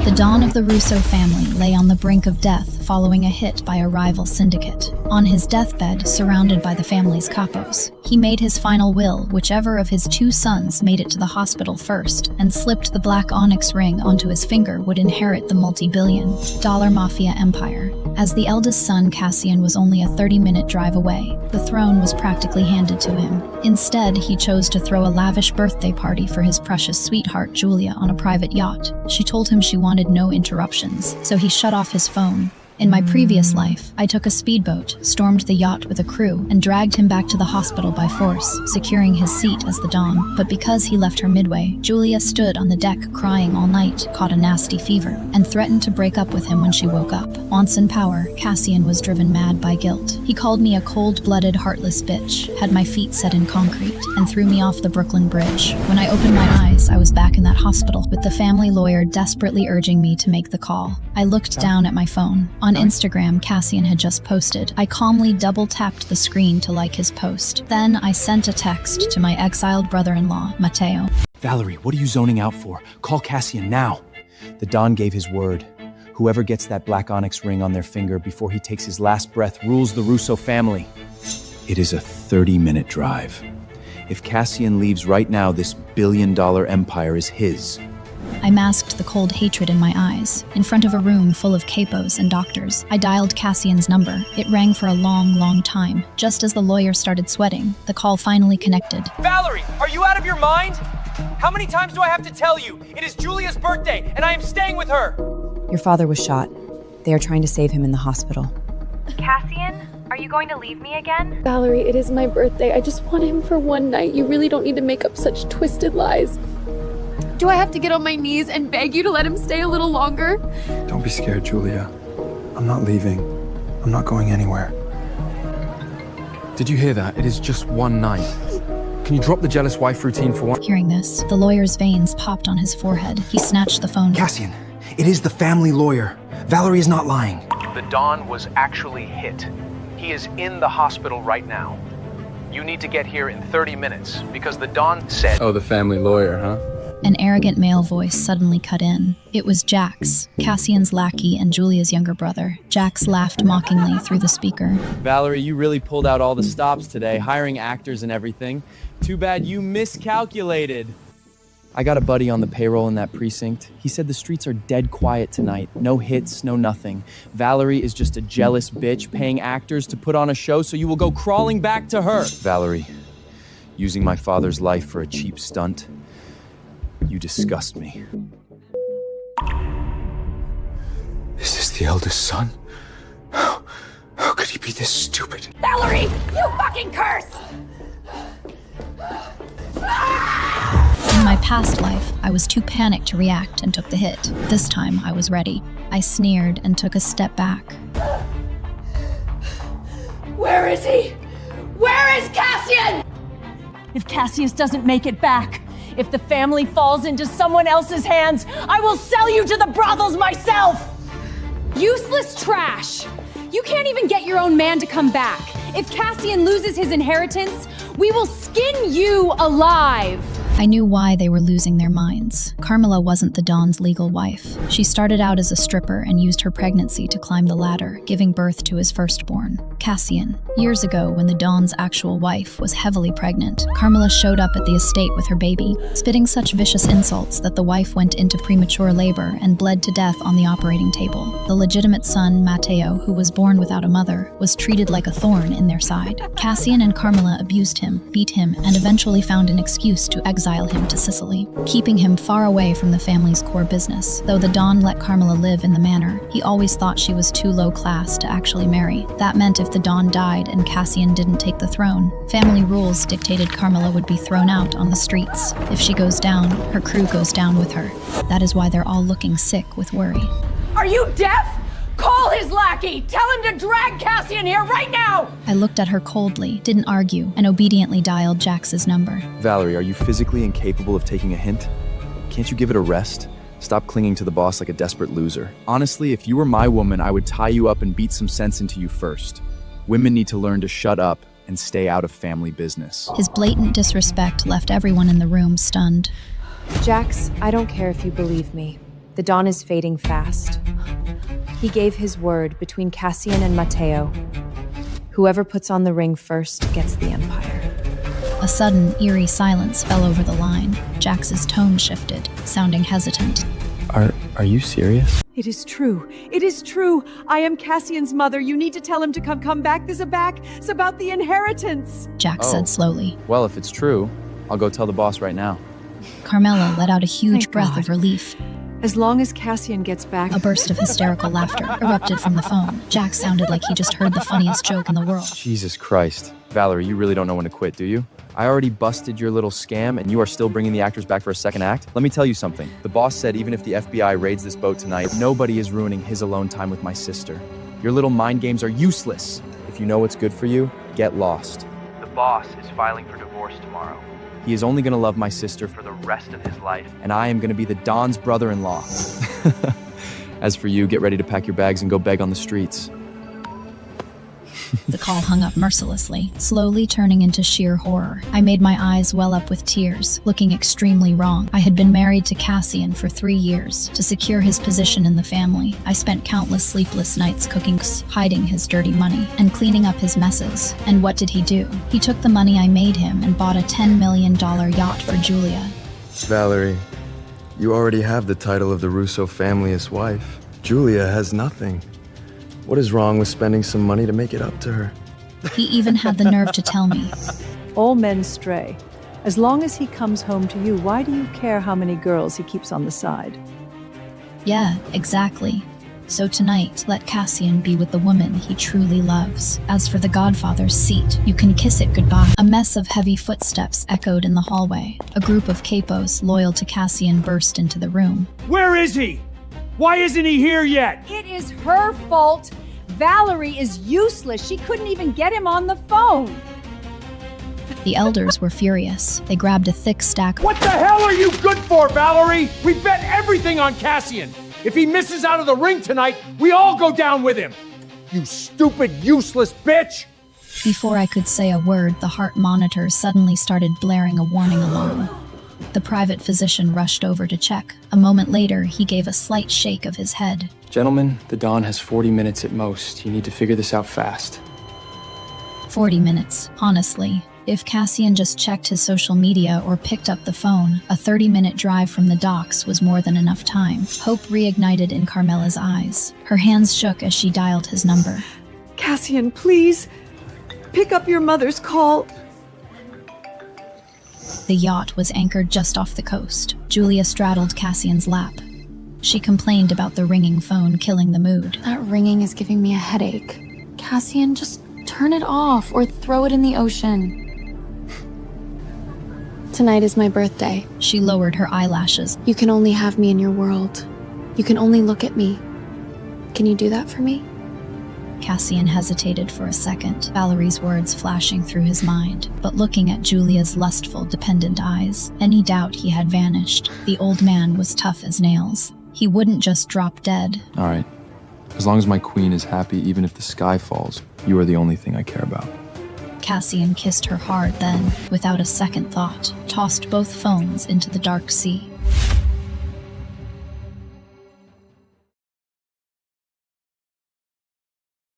The Don of the Russo family lay on the brink of death following a hit by a rival syndicate. On his deathbed, surrounded by the family's capos, he made his final will whichever of his two sons made it to the hospital first and slipped the black onyx ring onto his finger would inherit the multi-billion-dollar Mafia empire. As the eldest son, Cassian was only a 30-minute drive away. The throne was practically handed to him. Instead, he chose to throw a lavish birthday party for his precious sweetheart, Julia, on a private yacht. She told him she wanted no interruptions, so he shut off his phone. In my previous life, I took a speedboat, stormed the yacht with a crew, and dragged him back to the hospital by force, securing his seat as the Don. But because he left her midway, Julia stood on the deck crying all night, caught a nasty fever, and threatened to break up with him when she woke up. Once in power, Cassian was driven mad by guilt. He called me a cold-blooded, heartless bitch, had my feet set in concrete, and threw me off the Brooklyn Bridge. When I opened my eyes, I was back in that hospital, with the family lawyer desperately urging me to make the call. I looked down at my phone. On Instagram, Cassian had just posted. I calmly double-tapped the screen to like his post. Then I sent a text to my exiled brother-in-law, Matteo. Valerie, what are you zoning out for? Call Cassian now. The Don gave his word. Whoever gets that black onyx ring on their finger before he takes his last breath rules the Russo family. It is a 30-minute drive. If Cassian leaves right now, this billion-dollar empire is his. I masked the cold hatred in my eyes. In front of a room full of capos and doctors, I dialed Cassian's number. It rang for a long, long time. Just as the lawyer started sweating, the call finally connected. Valerie, are you out of your mind? How many times do I have to tell you? It is Julia's birthday, and I am staying with her. Your father was shot. They are trying to save him in the hospital. Cassian, are you going to leave me again? Valerie, it is my birthday. I just want him for one night. You really don't need to make up such twisted lies. Do I have to get on my knees and beg you to let him stay a little longer? Don't be scared, Julia. I'm not leaving. I'm not going anywhere. Did you hear that? It is just one night. Can you drop the jealous wife routine for one? Hearing this, the lawyer's veins popped on his forehead. He snatched the phone. Cassian, it is the family lawyer. Valerie is not lying. The Don was actually hit. He is in the hospital right now. You need to get here in 30 minutes because the Don said... Oh, the family lawyer, huh? An arrogant male voice suddenly cut in. It was Jax, Cassian's lackey and Julia's younger brother. Jax laughed mockingly through the speaker. Valerie, you really pulled out all the stops today, hiring actors and everything. Too bad you miscalculated. I got a buddy on the payroll in that precinct. He said the streets are dead quiet tonight. No hits, no nothing. Valerie is just a jealous bitch paying actors to put on a show so you will go crawling back to her. Valerie, using my father's life for a cheap stunt. You disgust me. Is this the eldest son? How could he be this stupid? Valerie, you fucking curse! In my past life, I was too panicked to react and took the hit. This time, I was ready. I sneered and took a step back. Where is he? Where is Cassian? If Cassius doesn't make it back, if the family falls into someone else's hands, I will sell you to the brothels myself! Useless trash! You can't even get your own man to come back. If Cassian loses his inheritance, we will skin you alive! I knew why they were losing their minds. Carmela wasn't the Don's legal wife. She started out as a stripper and used her pregnancy to climb the ladder, giving birth to his firstborn, Cassian. Years ago, when the Don's actual wife was heavily pregnant, Carmela showed up at the estate with her baby, spitting such vicious insults that the wife went into premature labor and bled to death on the operating table. The legitimate son, Matteo, who was born without a mother, was treated like a thorn in their side. Cassian and Carmela abused him, beat him, and eventually found an excuse to exile him to Sicily, keeping him far away from the family's core business. Though the Don let Carmela live in the manor, he always thought she was too low class to actually marry. That meant if the Don died and Cassian didn't take the throne, family rules dictated Carmela would be thrown out on the streets. If she goes down, her crew goes down with her. That is why they're all looking sick with worry. Are you deaf? Call his lackey! Tell him to drag Cassian here right now! I looked at her coldly, didn't argue, and obediently dialed Jax's number. Valerie, are you physically incapable of taking a hint? Can't you give it a rest? Stop clinging to the boss like a desperate loser. Honestly, if you were my woman, I would tie you up and beat some sense into you first. Women need to learn to shut up and stay out of family business. His blatant disrespect left everyone in the room stunned. Jax, I don't care if you believe me. The dawn is fading fast. He gave his word between Cassian and Matteo. Whoever puts on the ring first gets the Empire. A sudden, eerie silence fell over the line. Jax's tone shifted, sounding hesitant. Are you serious? It is true. It is true. I am Cassian's mother. You need to tell him to come back. There's a back. It's about the inheritance. Jax said slowly. Well, if it's true, I'll go tell the boss right now. Carmela let out a huge breath of relief. As long as Cassian gets back. A burst of hysterical laughter erupted from the phone. Jax sounded like he just heard the funniest joke in the world. Jesus Christ. Valerie, you really don't know when to quit, do you? I already busted your little scam, and you are still bringing the actors back for a second act? Let me tell you something. The boss said even if the FBI raids this boat tonight, nobody is ruining his alone time with my sister. Your little mind games are useless. If you know what's good for you, get lost. The boss is filing for divorce tomorrow. He is only going to love my sister for the rest of his life. And I am going to be the Don's brother-in-law. As for you, get ready to pack your bags and go beg on the streets. The call hung up mercilessly, slowly turning into sheer horror. I made my eyes well up with tears, looking extremely wrong. I had been married to Cassian for 3 years. To secure his position in the family, I spent countless sleepless nights cooking, hiding his dirty money, and cleaning up his messes. And what did he do? He took the money I made him and bought a $10 million yacht for Julia. Valerie, you already have the title of the Russo family's wife. Julia has nothing. What is wrong with spending some money to make it up to her? He even had the nerve to tell me. All men stray. As long as he comes home to you, why do you care how many girls he keeps on the side? Yeah, exactly. So tonight, let Cassian be with the woman he truly loves. As for the godfather's seat, you can kiss it goodbye. A mess of heavy footsteps echoed in the hallway. A group of capos loyal to Cassian burst into the room. Where is he? Why isn't he here yet? It is her fault. Valerie is useless. She couldn't even get him on the phone. The elders were furious. They grabbed a thick stack. What the hell are you good for, Valerie? We bet everything on Cassian. If he misses out of the ring tonight, we all go down with him. You stupid, useless bitch! Before I could say a word, the heart monitor suddenly started blaring a warning alarm. The private physician rushed over to check. A moment later, he gave a slight shake of his head. Gentlemen, the Dawn has 40 minutes at most. You need to figure this out fast. 40 minutes, honestly. If Cassian just checked his social media or picked up the phone, a 30-minute drive from the docks was more than enough time. Hope reignited in Carmela's eyes. Her hands shook as she dialed his number. Cassian, please, pick up your mother's call. The yacht was anchored just off the coast. Julia straddled Cassian's lap. She complained about the ringing phone killing the mood. That ringing is giving me a headache. Cassian, just turn it off or throw it in the ocean. Tonight is my birthday. She lowered her eyelashes. You can only have me in your world. You can only look at me. Can you do that for me? Cassian hesitated for a second, Valerie's words flashing through his mind. But looking at Julia's lustful, dependent eyes, any doubt he had vanished. The old man was tough as nails. He wouldn't just drop dead. All right. As long as my queen is happy, even if the sky falls, you are the only thing I care about. Cassian kissed her hard, then, without a second thought, tossed both phones into the dark sea.